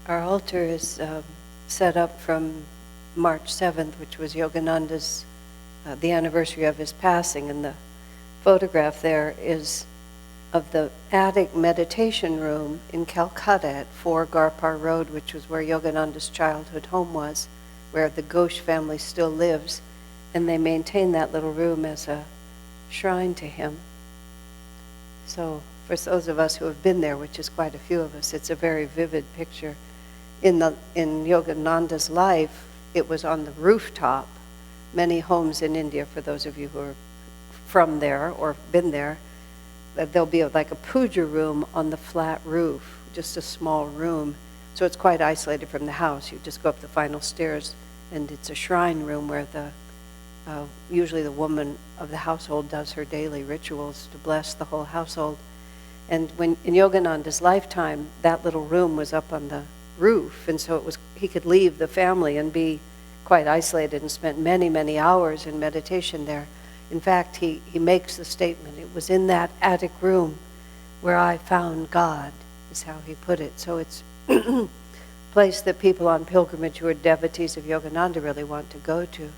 Our altar is set up from March 7th, which was Yogananda's, the anniversary of his passing, and the photograph there is of the attic meditation room in Calcutta at 4 Garpar Road, which was where Yogananda's childhood home was, where the Ghosh family still lives, and they maintain that little room as a shrine to him. So for those of us who have been there, which is quite a few of us, it's a very vivid picture. In Yogananda's life, it was on the rooftop. Many homes in India, for those of you who are from there or been there, there'll be like a puja room on the flat roof, just a small room. So it's quite isolated from the house. You just go up the final stairs, and it's a shrine room where usually the woman of the household does her daily rituals to bless the whole household. And when in Yogananda's lifetime, that little room was up on the roof, and so he could leave the family and be quite isolated, and spent many, many hours in meditation there. In fact, he makes the statement, it was in that attic room where I found God, is how he put it. So it's a place that people on pilgrimage who are devotees of Yogananda really want to go to.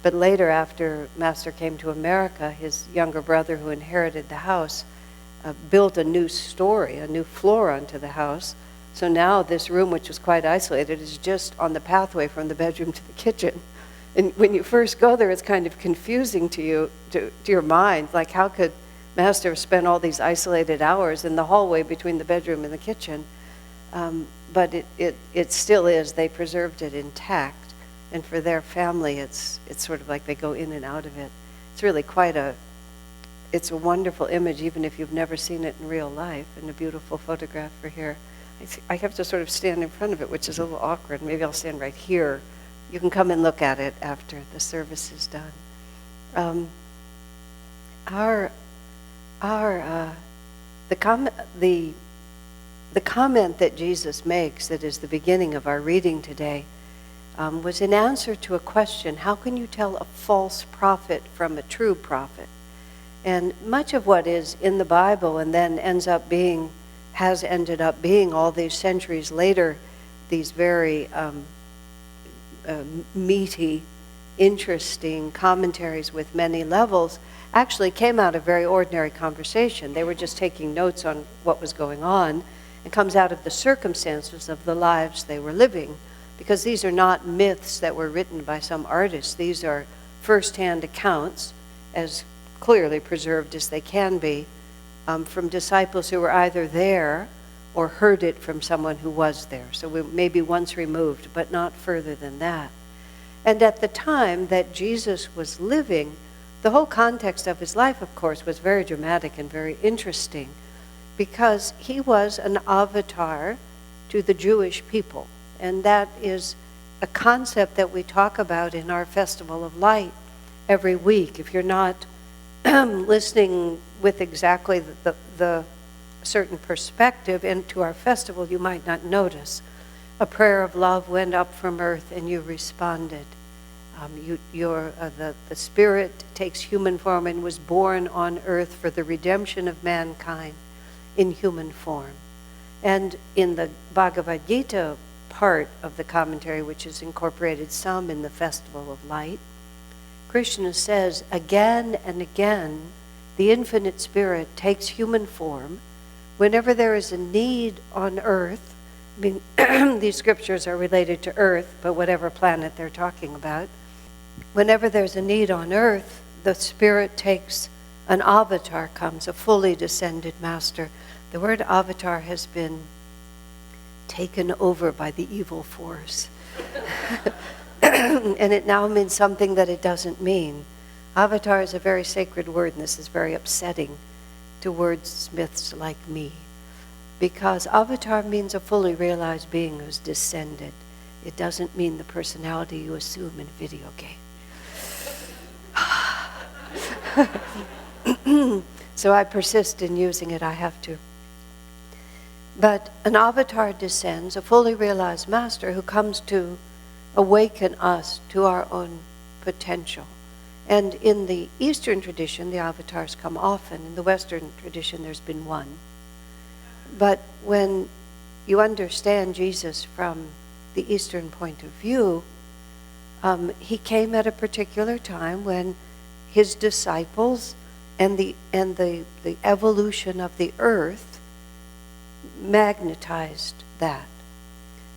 But later, after Master came to America, his younger brother, who inherited the house, built a new story, a new floor onto the house. So now this room, which was quite isolated, is just on the pathway from the bedroom to the kitchen. And when you first go there, it's kind of confusing to you, to your mind, like how could Master have spent all these isolated hours in the hallway between the bedroom and the kitchen? But it still is. They preserved it intact. And for their family, it's sort of like they go in and out of it. It's really it's a wonderful image, even if you've never seen it in real life, and a beautiful photograph for here. I have to sort of stand in front of it, which is a little awkward. Maybe I'll stand right here. You can come and look at it after the service is done. The comment that Jesus makes, that is the beginning of our reading today, was in answer to a question: how can you tell a false prophet from a true prophet? And much of what is in the Bible and then has ended up being all these centuries later, these very meaty, interesting commentaries with many levels, actually came out of very ordinary conversation. They were just taking notes on what was going on. It comes out of the circumstances of the lives they were living, because these are not myths that were written by some artist. These are first-hand accounts, as clearly preserved as they can be, from disciples who were either there or heard it from someone who was there. So we may be once removed, but not further than that. And at the time that Jesus was living, the whole context of his life, of course, was very dramatic and very interesting, because he was an avatar to the Jewish people. And that is a concept that we talk about in our Festival of Light every week. If you're not listening with exactly the certain perspective into our festival, you might not notice. A prayer of love went up from earth and you responded. The Spirit takes human form and was born on earth for the redemption of mankind in human form. And in the Bhagavad Gita part of the commentary, which is incorporated some in the Festival of Light, Krishna says again and again, the infinite Spirit takes human form whenever there is a need on earth. I mean, these scriptures are related to earth, but whatever planet they're talking about. Whenever there's a need on earth, the Spirit takes an avatar, comes, a fully descended master. The word avatar has been taken over by the evil force. And it now means something that it doesn't mean. Avatar is a very sacred word, and this is very upsetting to wordsmiths like me, because avatar means a fully realized being who's descended. It doesn't mean the personality you assume in a video game. So I persist in using it, I have to. But an avatar descends, a fully realized master who comes to awaken us to our own potential. And in the Eastern tradition, the avatars come often. In the Western tradition, there's been one. But when you understand Jesus from the Eastern point of view, he came at a particular time when his disciples and the evolution of the earth magnetized that.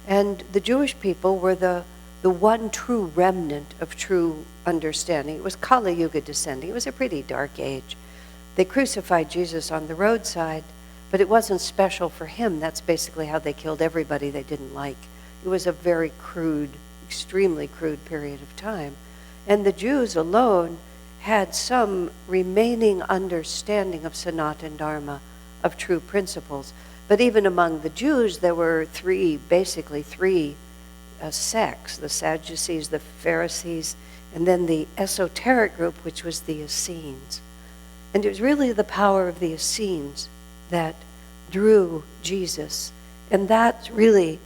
And the Jewish people were the one true remnant of true understanding. It was Kali Yuga descending. It was a pretty dark age. They crucified Jesus on the roadside, but it wasn't special for him. That's basically how they killed everybody they didn't like. It was a very crude, extremely crude period of time. And the Jews alone had some remaining understanding of Sanatana Dharma, of true principles. But even among the Jews, there were basically three sects: the Sadducees, the Pharisees, and then the esoteric group, which was the Essenes. And it was really the power of the Essenes that drew Jesus. And that's really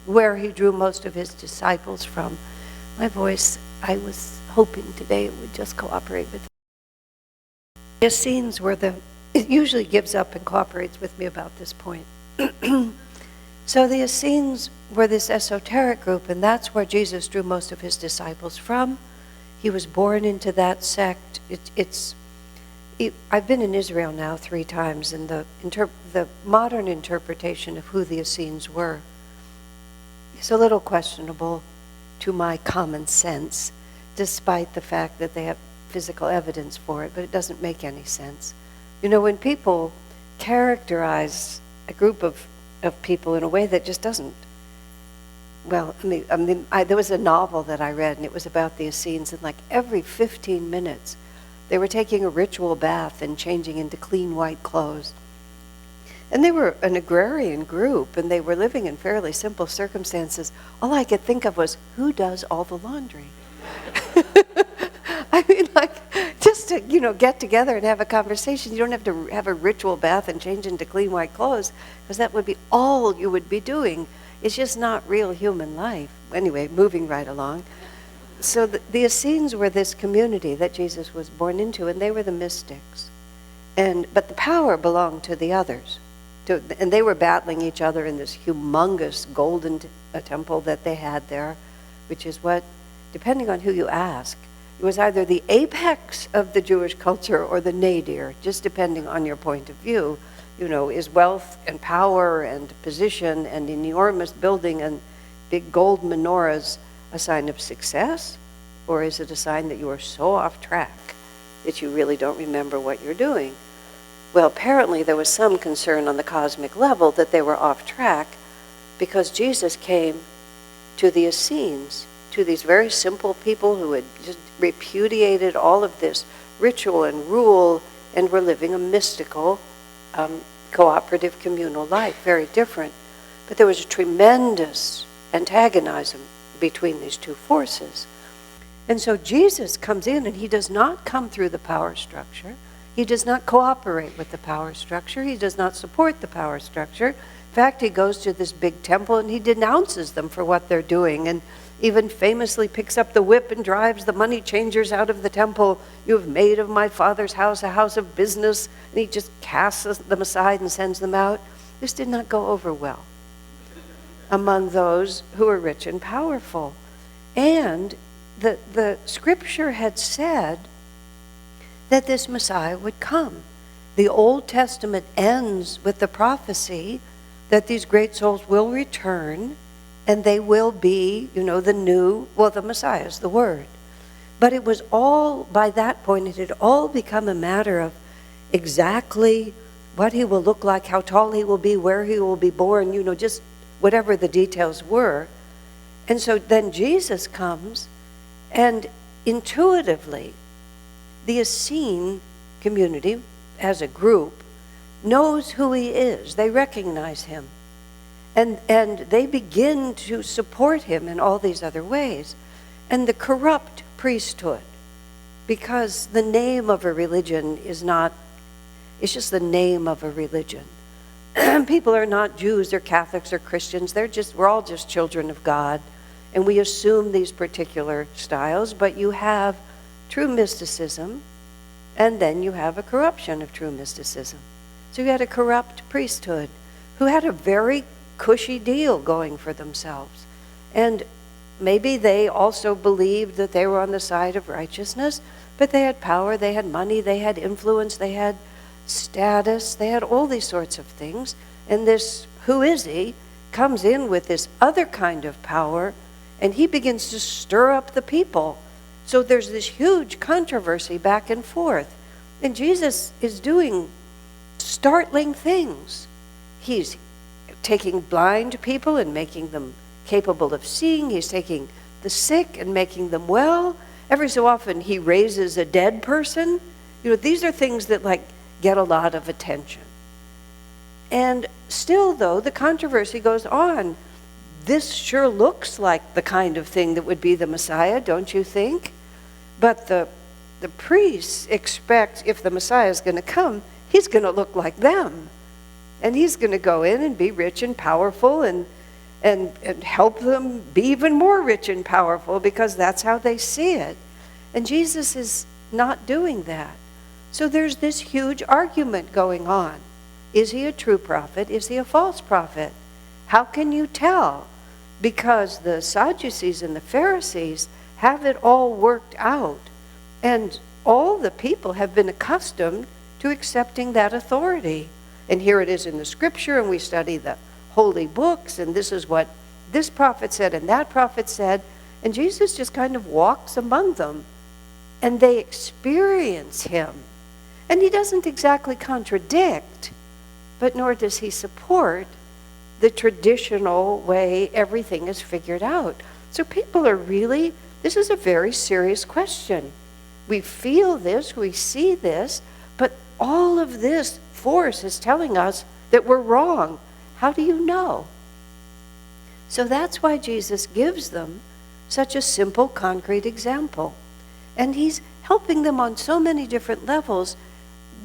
where he drew most of his disciples from. My voice, I was hoping today it would just cooperate with me. The Essenes were it usually gives up and cooperates with me about this point. So the Essenes were this esoteric group, and that's where Jesus drew most of his disciples from. He was born into that sect. I've been in Israel now 3 times, and the modern interpretation of who the Essenes were is a little questionable to my common sense, despite the fact that they have physical evidence for it, but it doesn't make any sense. You know, when people characterize a group of people in a way that just doesn't, well, there was a novel that I read, and it was about the Essenes, and like every 15 minutes, they were taking a ritual bath and changing into clean white clothes. And they were an agrarian group, and they were living in fairly simple circumstances. All I could think of was, who does all the laundry? I mean, like, just to, get together and have a conversation. You don't have to have a ritual bath and change into clean white clothes, because that would be all you would be doing. It's just not real human life. Anyway, moving right along. So the Essenes were this community that Jesus was born into, and they were the mystics. But the power belonged to the others. And they were battling each other in this humongous golden temple that they had there, which is what, depending on who you ask, it was either the apex of the Jewish culture or the nadir, just depending on your point of view. Is wealth and power and position and enormous building and big gold menorahs a sign of success? Or is it a sign that you are so off track that you really don't remember what you're doing? Well, apparently there was some concern on the cosmic level that they were off track, because Jesus came to the Essenes, to these very simple people who had just repudiated all of this ritual and rule and were living a mystical, cooperative, communal life, very different. But there was a tremendous antagonism between these two forces. And so Jesus comes in, and he does not come through the power structure. He does not cooperate with the power structure. He does not support the power structure. In fact, he goes to this big temple and he denounces them for what they're doing, and even famously picks up the whip and drives the money changers out of the temple. You have made of my father's house a house of business. And he just casts them aside and sends them out. This did not go over well among those who are rich and powerful. And the scripture had said that this Messiah would come. The Old Testament ends with the prophecy that these great souls will return, and they will be, the Messiah is the Word. But it was all, by that point, it had all become a matter of exactly what he will look like, how tall he will be, where he will be born, just whatever the details were. And so then Jesus comes, and intuitively, the Essene community, as a group, knows who he is. They recognize him. And they begin to support him in all these other ways. And the corrupt priesthood, because the name of a religion it's just the name of a religion. People are not Jews or Catholics or Christians. We're all just children of God. And we assume these particular styles, but you have true mysticism, and then you have a corruption of true mysticism. So you had a corrupt priesthood who had a very cushy deal going for themselves. And maybe they also believed that they were on the side of righteousness, but they had power, they had money, they had influence, they had status, they had all these sorts of things. And this, who is he, comes in with this other kind of power, and he begins to stir up the people. So there's this huge controversy back and forth. And Jesus is doing startling things. He's taking blind people and making them capable of seeing. He's taking the sick and making them well. Every so often he raises a dead person. These are things that get a lot of attention. And still, though, the controversy goes on. This sure looks like the kind of thing that would be the Messiah, don't you think? But the priests expect, if the Messiah is going to come, he's going to look like them. And he's going to go in and be rich and powerful and help them be even more rich and powerful, because that's how they see it. And Jesus is not doing that. So there's this huge argument going on. Is he a true prophet? Is he a false prophet? How can you tell? Because the Sadducees and the Pharisees have it all worked out. And all the people have been accustomed to accepting that authority. And here it is in the scripture, and we study the holy books, and this is what this prophet said and that prophet said. And Jesus just kind of walks among them, and they experience him. And he doesn't exactly contradict, but nor does he support the traditional way everything is figured out. So people are really, this is a very serious question. We feel this, we see this, but all of this force is telling us that we're wrong. How do you know? So that's why Jesus gives them such a simple, concrete example. And he's helping them on so many different levels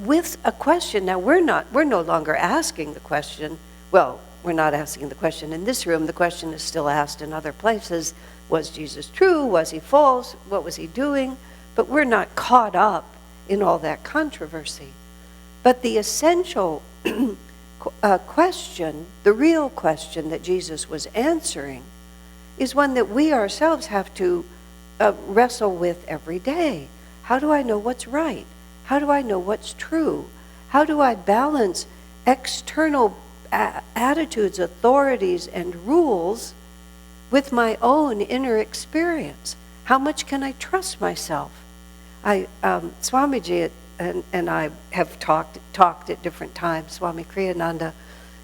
with a question. Now, we're no longer asking the question. Well, we're not asking the question in this room. The question is still asked in other places. Was Jesus true? Was he false? What was he doing? But we're not caught up in all that controversy. But the essential question, the real question that Jesus was answering, is one that we ourselves have to wrestle with every day. How do I know what's right? How do I know what's true? How do I balance external attitudes, authorities, and rules with my own inner experience? How much can I trust myself? Swamiji and I have talked at different times, Swami Kriyananda,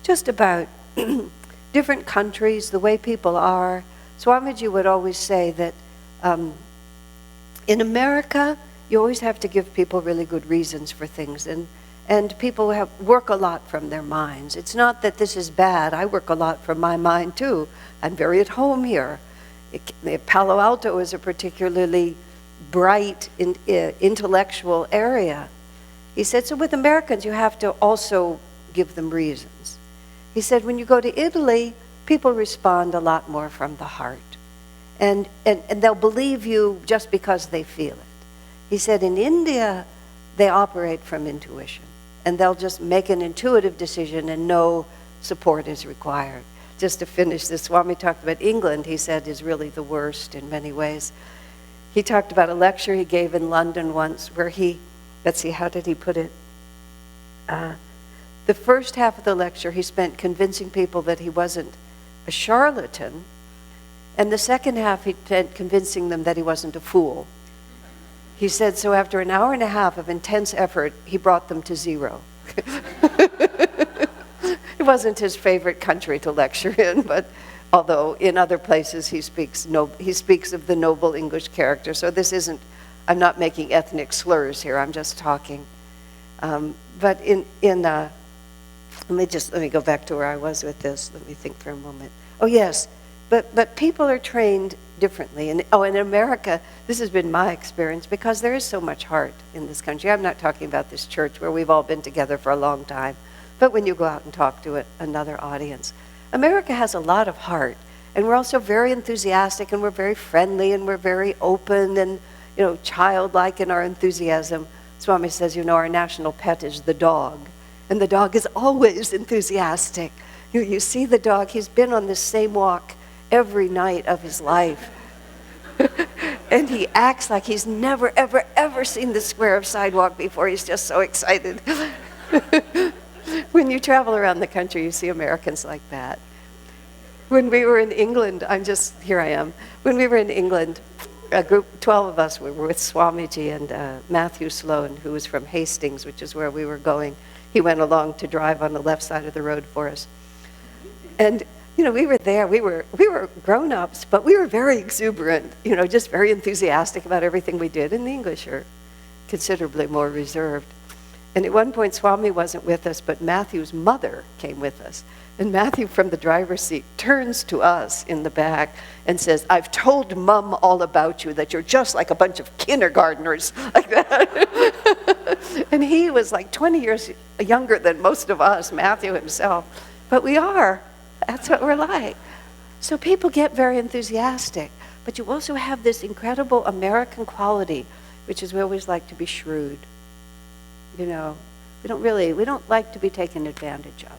just about different countries, the way people are. Swamiji would always say that in America, you always have to give people really good reasons for things, and people work a lot from their minds. It's not that this is bad. I work a lot from my mind too. I'm very at home here. Palo Alto is a particularly bright, intellectual area. He said, so with Americans, you have to also give them reasons. He said, when you go to Italy, people respond a lot more from the heart. And they'll believe you just because they feel it. He said, in India, they operate from intuition. And they'll just make an intuitive decision and no support is required. Just to finish this, Swami talked about England, he said, is really the worst in many ways. He talked about a lecture he gave in London once where let's see, how did he put it? The first half of the lecture he spent convincing people that he wasn't a charlatan, and the second half he spent convincing them that he wasn't a fool. He said, so after an hour and a half of intense effort, he brought them to 0. It wasn't his favorite country to lecture in, but although in other places he speaks of the noble English character. So this isn't, I'm not making ethnic slurs here, I'm just talking. But let me go back to where I was with this. Let me think for a moment. Oh yes, but people are trained differently. And in America, this has been my experience because there is so much heart in this country. I'm not talking about this church where we've all been together for a long time, but when you go out and talk to another audience. America has a lot of heart, and we're also very enthusiastic, and we're very friendly, and we're very open and childlike in our enthusiasm. Swami says, our national pet is the dog, and the dog is always enthusiastic. You see the dog, he's been on this same walk every night of his life. And he acts like he's never, ever, ever seen the square of sidewalk before. He's just so excited. When you travel around the country, you see Americans like that. When we were in England, here I am. When we were in England, a group, 12 of us, we were with Swamiji and Matthew Sloan, who was from Hastings, which is where we were going. He went along to drive on the left side of the road for us. And we were there, we were grown-ups, but we were very exuberant, just very enthusiastic about everything we did, and the English are considerably more reserved. And at one point, Swami wasn't with us, but Matthew's mother came with us. And Matthew, from the driver's seat, turns to us in the back and says, "I've told Mum all about you, that you're just like a bunch of kindergartners," like that. And he was like 20 years younger than most of us, Matthew himself. But we are. That's what we're like. So people get very enthusiastic, but you also have this incredible American quality, which is we always like to be shrewd. We don't like to be taken advantage of.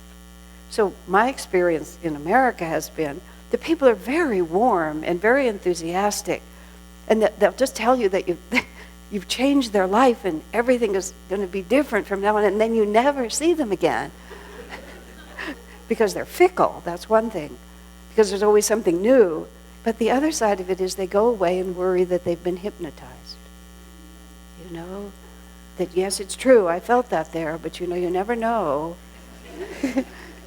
So my experience in America has been that people are very warm and very enthusiastic, and that they'll just tell you that you've changed their life and everything is going to be different from now on, and then you never see them again. Because they're fickle, that's one thing. Because there's always something new. But the other side of it is they go away and worry that they've been hypnotized. That yes, it's true, I felt that there, but you never know.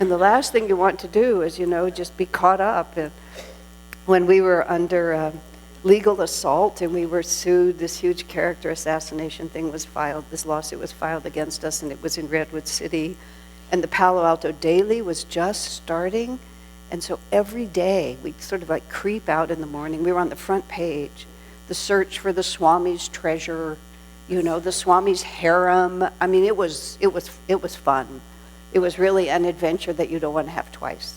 And the last thing you want to do is, just be caught up. And when we were under legal assault and we were sued, this huge character assassination thing was filed, this lawsuit was filed against us, and it was in Redwood City. And the Palo Alto Daily was just starting. And so every day we'd sort of like creep out in the morning. We were on the front page, the search for the Swami's treasure, the Swami's harem. I mean, it was fun. It was really an adventure that you don't want to have twice.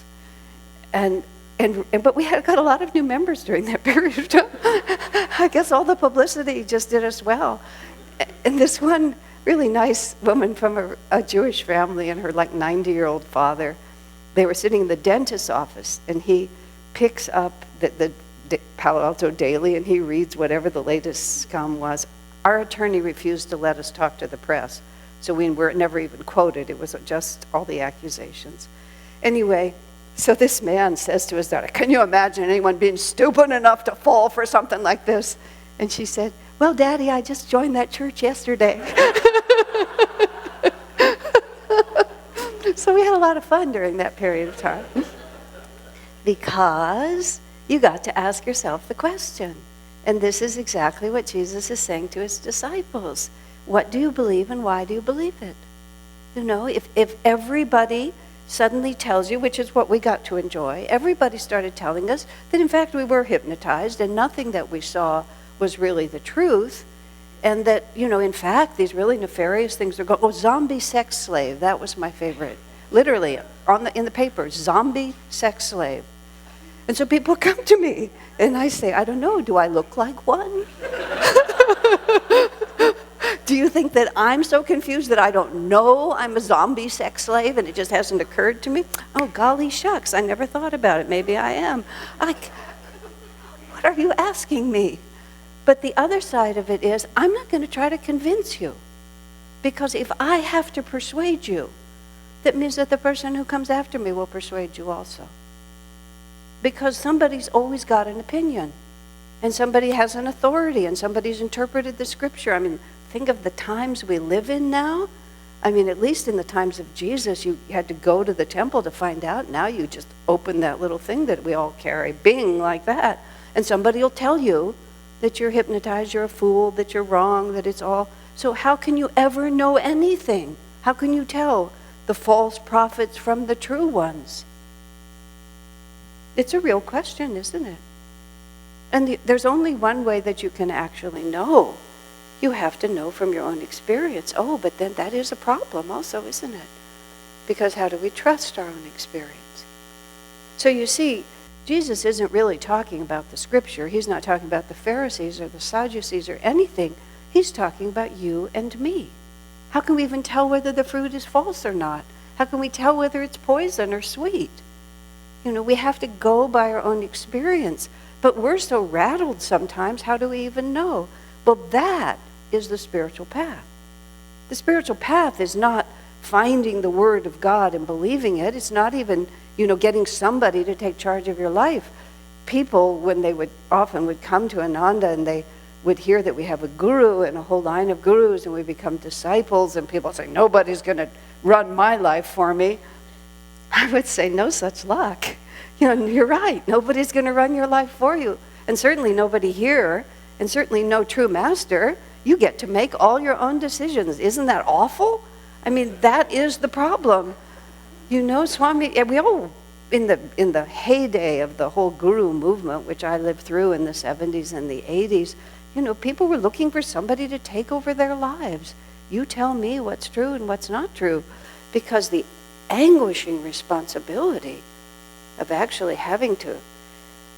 But we got a lot of new members during that period of time. I guess all the publicity just did us well. And this one really nice woman from a Jewish family and her 90-year-old father, they were sitting in the dentist's office, and he picks up the Palo Alto Daily and he reads whatever the latest scum was. Our attorney refused to let us talk to the press, so we were never even quoted. It was just all the accusations. Anyway, so this man says to his daughter, "Can you imagine anyone being stupid enough to fall for something like this?" And she said, "Well, Daddy, I just joined that church yesterday." So we had a lot of fun during that period of time. Because you got to ask yourself the question. And this is exactly what Jesus is saying to his disciples. What do you believe and why do you believe it? If everybody suddenly tells you, which is what we got to enjoy, everybody started telling us that in fact we were hypnotized and nothing that we saw was really the truth, and that, in fact, these really nefarious things are going. Oh, zombie sex slave, that was my favorite. Literally, in the paper, zombie sex slave. And so people come to me, and I say, I don't know, do I look like one? Do you think that I'm so confused that I don't know I'm a zombie sex slave and it just hasn't occurred to me? Oh, golly shucks, I never thought about it. Maybe I am. What are you asking me? But the other side of it is, I'm not going to try to convince you. Because if I have to persuade you, that means that the person who comes after me will persuade you also. Because somebody's always got an opinion. And somebody has an authority, and somebody's interpreted the scripture. I mean, think of the times we live in now. I mean, at least in the times of Jesus, you had to go to the temple to find out. Now you just open that little thing that we all carry, bing, like that. And somebody will tell you that you're hypnotized, you're a fool, that you're wrong, that it's all. So how can you ever know anything? How can you tell the false prophets from the true ones? It's a real question, isn't it? And there's only one way that you can actually know. You have to know from your own experience. Oh, but then that is a problem also, isn't it? Because how do we trust our own experience? So you see, Jesus isn't really talking about the scripture. He's not talking about the Pharisees or the Sadducees or anything. He's talking about you and me. How can we even tell whether the fruit is false or not? How can we tell whether it's poison or sweet? We have to go by our own experience. But we're so rattled sometimes, how do we even know? Well, that is the spiritual path. The spiritual path is not finding the Word of God and believing it. It's not even, getting somebody to take charge of your life. People, when they would come to Ananda and they would hear that we have a guru and a whole line of gurus and we become disciples, and people say, nobody's going to run my life for me. I would say, no such luck. You're right. Nobody's going to run your life for you. And certainly nobody here, and certainly no true master. You get to make all your own decisions. Isn't that awful? I mean, that is the problem. Swami, we all, in the heyday of the whole guru movement, which I lived through in the 70s and the 80s, people were looking for somebody to take over their lives. You tell me what's true and what's not true. Because the anguishing responsibility of actually having to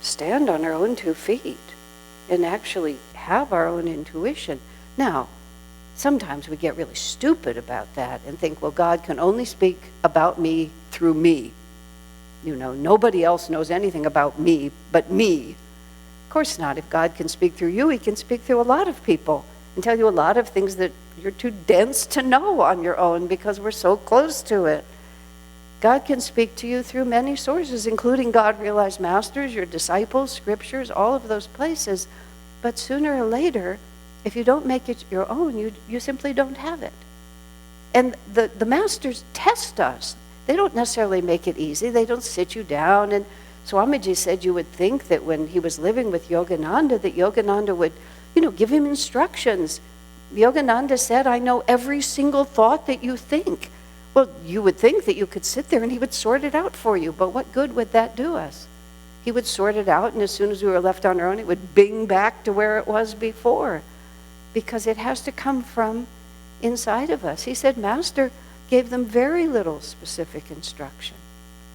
stand on our own 2 feet and actually have our own intuition. Now, sometimes we get really stupid about that and think, well, God can only speak about me through me. Nobody else knows anything about me but me. Of course not. If God can speak through you, he can speak through a lot of people and tell you a lot of things that you're too dense to know on your own because we're so close to it. God can speak to you through many sources, including God-realized masters, your disciples, scriptures, all of those places. But sooner or later, if you don't make it your own, you simply don't have it. And the masters test us. They don't necessarily make it easy. They don't sit you down. And Swamiji said you would think that when he was living with Yogananda, that Yogananda would, give him instructions. Yogananda said, I know every single thought that you think. Well, you would think that you could sit there and he would sort it out for you, but what good would that do us? He would sort it out, and as soon as we were left on our own, it would bing back to where it was before, because it has to come from inside of us. He said Master gave them very little specific instruction.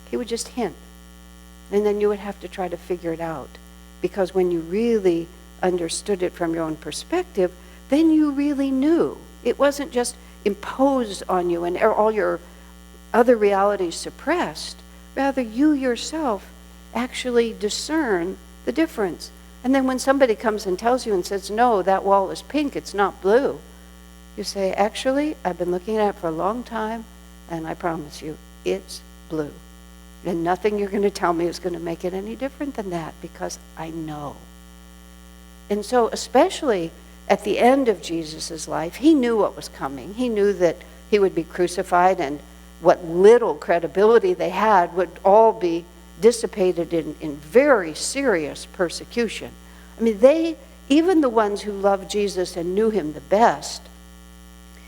He would just hint, and then you would have to try to figure it out, because when you really understood it from your own perspective, then you really knew. It wasn't just imposed on you and all your other realities suppressed. Rather, you yourself actually discern the difference. And then when somebody comes and tells you and says, no, that wall is pink, it's not blue, you say, actually, I've been looking at it for a long time, and I promise you, it's blue. And nothing you're going to tell me is going to make it any different than that, because I know. And so especially at the end of Jesus' life, he knew what was coming. He knew that he would be crucified, and what little credibility they had would all be dissipated in very serious persecution. I mean, even the ones who loved Jesus and knew him the best,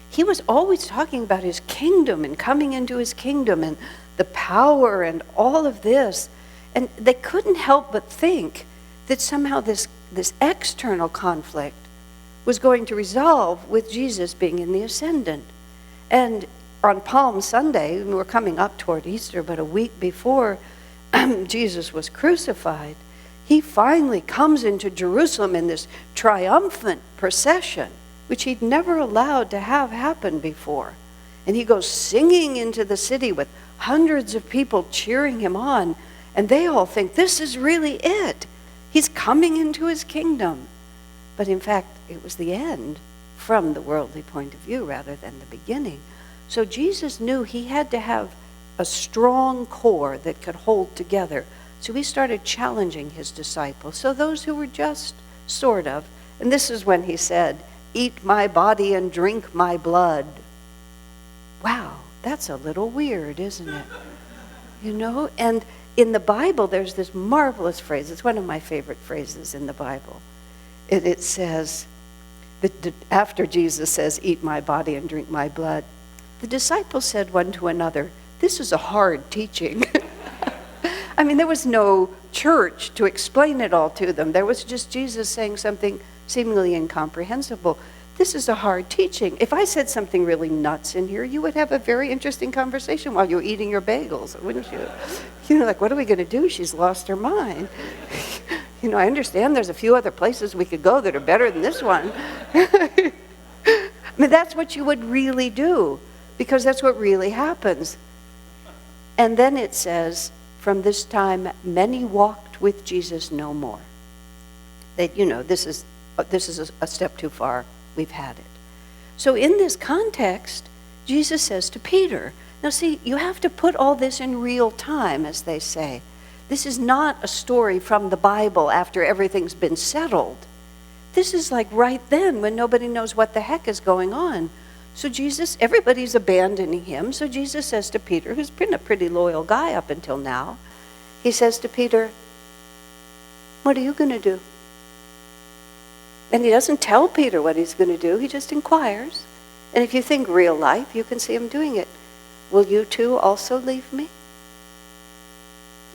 he was always talking about his kingdom and coming into his kingdom and the power and all of this. And they couldn't help but think that somehow this external conflict was going to resolve with Jesus being in the ascendant. And on Palm Sunday, we were coming up toward Easter, but a week before Jesus was crucified, he finally comes into Jerusalem in this triumphant procession, which he'd never allowed to have happen before. And he goes singing into the city with hundreds of people cheering him on, and they all think this is really it. He's coming into his kingdom. But in fact, it was the end from the worldly point of view rather than the beginning. So Jesus knew he had to have a strong core that could hold together. So he started challenging his disciples. So those who were just sort of, and this is when he said, eat my body and drink my blood. Wow, that's a little weird, isn't it? And in the Bible, there's this marvelous phrase. It's one of my favorite phrases in the Bible. It says, that after Jesus says, eat my body and drink my blood, the disciples said one to another, this is a hard teaching. I mean, there was no church to explain it all to them. There was just Jesus saying something seemingly incomprehensible. This is a hard teaching. If I said something really nuts in here, you would have a very interesting conversation while you're eating your bagels, wouldn't you? Like, what are we going to do? She's lost her mind. I understand there's a few other places we could go that are better than this one. I mean, that's what you would really do, because that's what really happens. And then it says, from this time many walked with Jesus no more. That, this is a step too far. We've had it. So in this context, Jesus says to Peter, now see, you have to put all this in real time, as they say. This is not a story from the Bible after everything's been settled. This is like right then when nobody knows what the heck is going on. So Jesus, everybody's abandoning him. So Jesus says to Peter, who's been a pretty loyal guy up until now, he says to Peter, what are you going to do? And he doesn't tell Peter what he's going to do. He just inquires. And if you think real life, you can see him doing it. Will you too also leave me?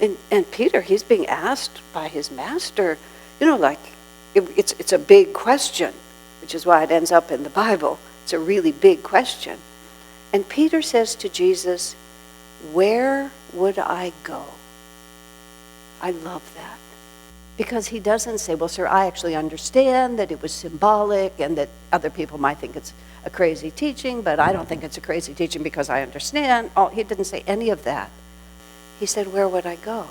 And Peter, he's being asked by his master, it's a big question, which is why it ends up in the Bible. It's a really big question. And Peter says to Jesus, where would I go? I love that. Because he doesn't say, well, sir, I actually understand that it was symbolic and that other people might think it's a crazy teaching, but I don't think it's a crazy teaching because I understand. Oh, he didn't say any of that. He said, where would I go?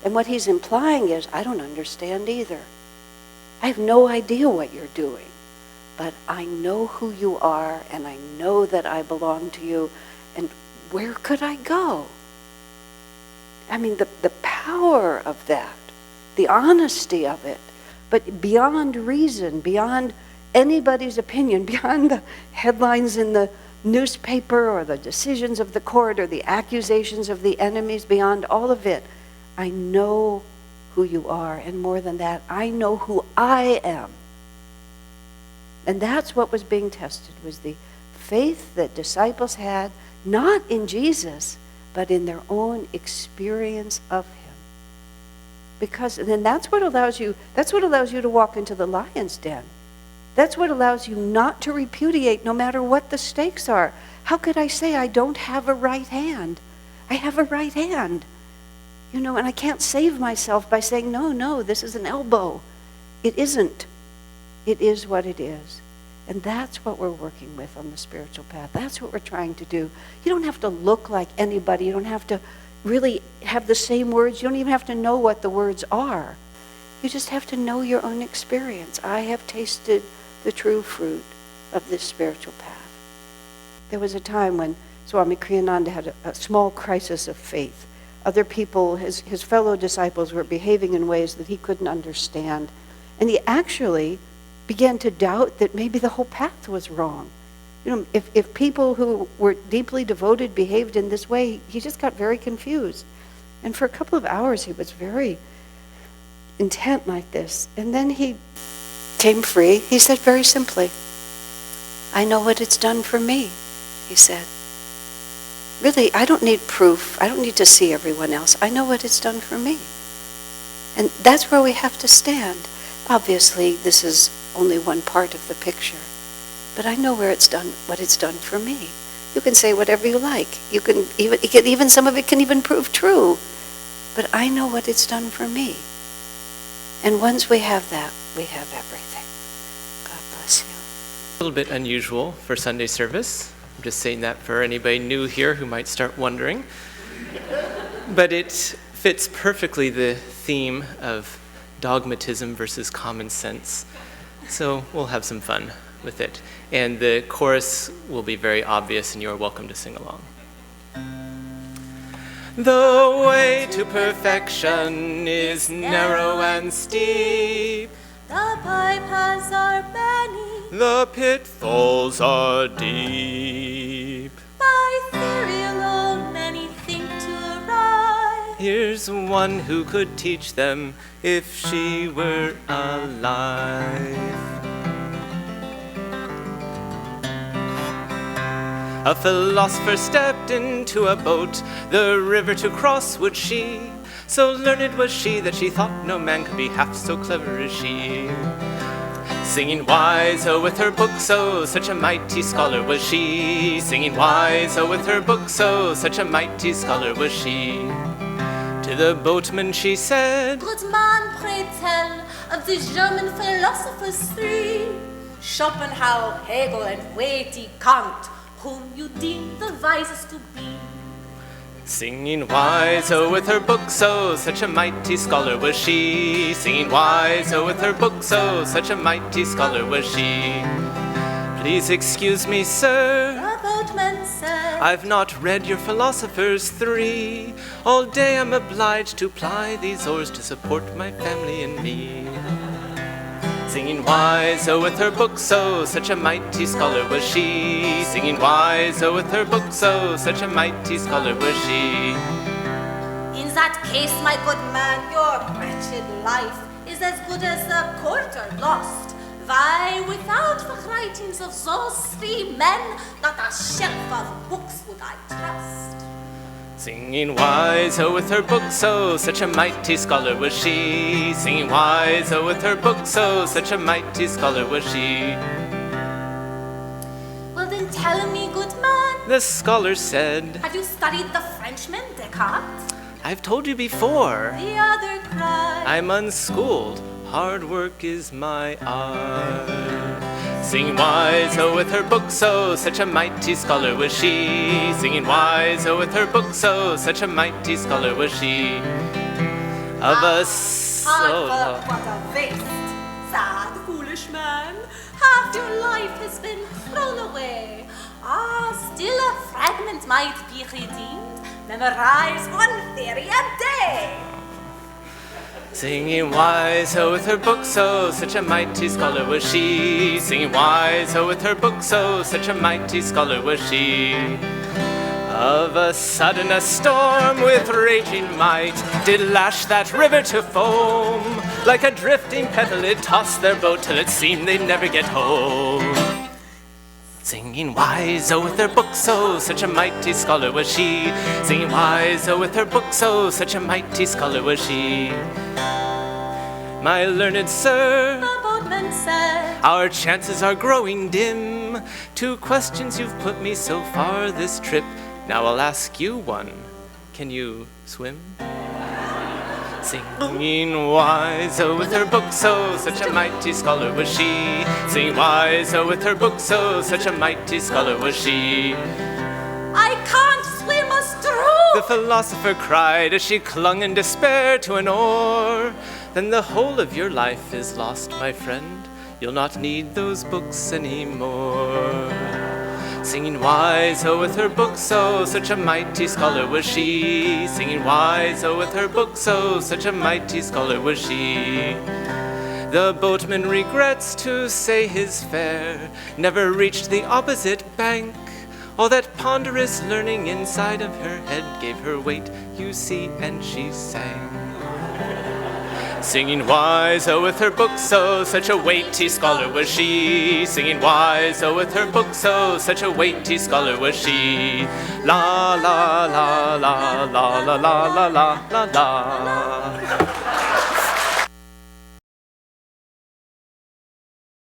And what he's implying is, I don't understand either. I have no idea what you're doing, but I know who you are and I know that I belong to you. And where could I go? I mean, the power of that, the honesty of it, but beyond reason, beyond anybody's opinion, beyond the headlines in the newspaper or the decisions of the court or the accusations of the enemies, beyond all of it, I know who you are, and more than that, I know who I am. And that's what was being tested, was the faith that disciples had, not in Jesus, but in their own experience of him. Because then that's what allows you to walk into the lion's den. That's what allows you not to repudiate no matter what the stakes are. How could I say I don't have a right hand? I have a right hand. And I can't save myself by saying, no, this is an elbow. It isn't. It is what it is. And that's what we're working with on the spiritual path. That's what we're trying to do. You don't have to look like anybody. You don't have to really have the same words. You don't even have to know what the words are. You just have to know your own experience. I have tasted the true fruit of this spiritual path. There was a time when Swami Kriyananda had a small crisis of faith. Other people, his fellow disciples, were behaving in ways that he couldn't understand. And he actually began to doubt that maybe the whole path was wrong. If people who were deeply devoted behaved in this way, he just got very confused. And for a couple of hours, he was very intent like this. And then he came free. He said very simply, I know what it's done for me, he said. Really, I don't need proof. I don't need to see everyone else. I know what it's done for me. And that's where we have to stand. Obviously, this is only one part of the picture. But I know what it's done for me. You can say whatever you like. You can even some of it can even prove true. But I know what it's done for me. And once we have that, we have everything. God bless you. A little bit unusual for Sunday service. I'm just saying that for anybody new here who might start wondering. But it fits perfectly the theme of dogmatism versus common sense. So we'll have some fun with it. And the chorus will be very obvious, and you're welcome to sing along. The way to perfection is narrow and steep. The bypaths are many. The pitfalls are deep. By theory alone, many think to arrive. Here's one who could teach them if she were alive. A philosopher stepped into a boat, the river to cross would she. So learned was she that she thought no man could be half so clever as she. Singing wise, oh, with her books, oh, such a mighty scholar was she. Singing wise, oh, with her books, oh, such a mighty scholar was she. To the boatman she said, Good man, pray tell of the German philosophers three, Schopenhauer, Hegel, and weighty Kant, whom you deem the wisest to be. Singing wise, oh, with her books, oh, such a mighty scholar was she. Singing wise, oh, with her books, oh, such a mighty scholar was she. Please excuse me, sir, The boatman said, I've not read your philosophers 3. All day I'm obliged to ply these oars to support my family and me. Singing wise, oh, with her books, oh, such a mighty scholar was she. Singing wise, oh, with her books, oh, such a mighty scholar was she. In that case, my good man, your wretched life is as good as a quarter lost. Why, without the writings of those 3 men, not a shelf of books would I trust. Singing wise, oh, with her books, oh, such a mighty scholar was she. Singing wise, oh, with her books, oh, such a mighty scholar was she. Well then tell me, good man, The scholar said, have you studied the Frenchman Descartes? I've told you before, The other cried, I'm unschooled, hard work is my art. Singing wise, oh, with her books, oh, such a mighty scholar was she. Singing wise, oh, with her books, oh, such a mighty scholar was she. Of us, hard work, what a waste. Sad, foolish man, half your life has been thrown away. Still a fragment might be redeemed. Memorize 1 theory a day. Singing wise, oh, with her books, oh, such a mighty scholar was she. Singing wise, oh, with her books, oh, such a mighty scholar was she. Of a sudden a storm with raging might did lash that river to foam. Like a drifting petal it tossed their boat till it seemed they'd never get home. Singing wise, oh, with her books, oh, such a mighty scholar was she. Singing wise, oh, with her books, oh, such a mighty scholar was she. My learned sir, The boatman said, our chances are growing dim. 2 questions you've put me so far this trip. Now I'll ask you one. Can you swim? Singing wise, oh, with her books, oh, such a mighty scholar was she. Singing wise, oh, with her books, oh, such a mighty scholar was she. I can't swim us through. The philosopher cried as she clung in despair to an oar. Then the whole of your life is lost, my friend. You'll not need those books anymore. Singing wise, oh, with her books, oh, such a mighty scholar was she. Singing wise, oh, with her books, oh, such a mighty scholar was she. The boatman regrets to say his fare never reached the opposite bank. All that ponderous learning inside of her head gave her weight, you see, and she sang. Singing wise, oh, with her books, oh, such a weighty scholar was she. Singing wise, oh, with her books, oh, such a weighty scholar was she. La la la la la la la la la la la.